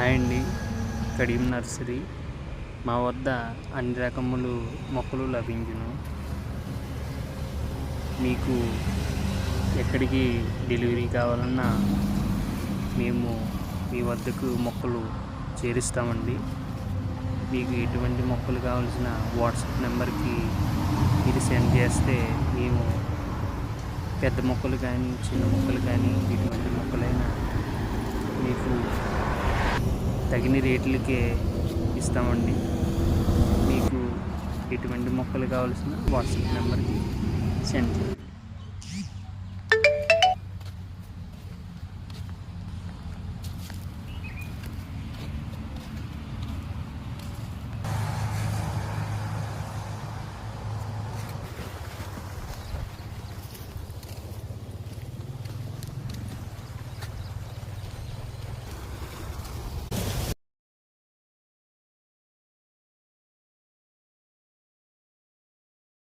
Hi అండి, Kadiyam nursery. మా వద్ద అన్ని రకములు మొక్కలు లభించును. మీకు ఎక్కడికి డెలివరీ కావాలన్నా మేము మీ వద్దకు మొక్కలు చేరుస్తామండి. మీకు ఎటువంటి మొక్కలు కావాల్సిన వాట్సాప్ నెంబర్కి మీరు సెండ్ చేస్తే మేము పెద్ద మొక్కలు కానీ చిన్న మొక్కలు కానీ ఎటువంటి మొక్కలైనా మీకు తగిన రేట్లకే ఇస్తామండి. మీకు ఎటువంటి మొక్కలు కావాల్సిన వాట్సాప్ నెంబర్కి సెండ్ చేయండి.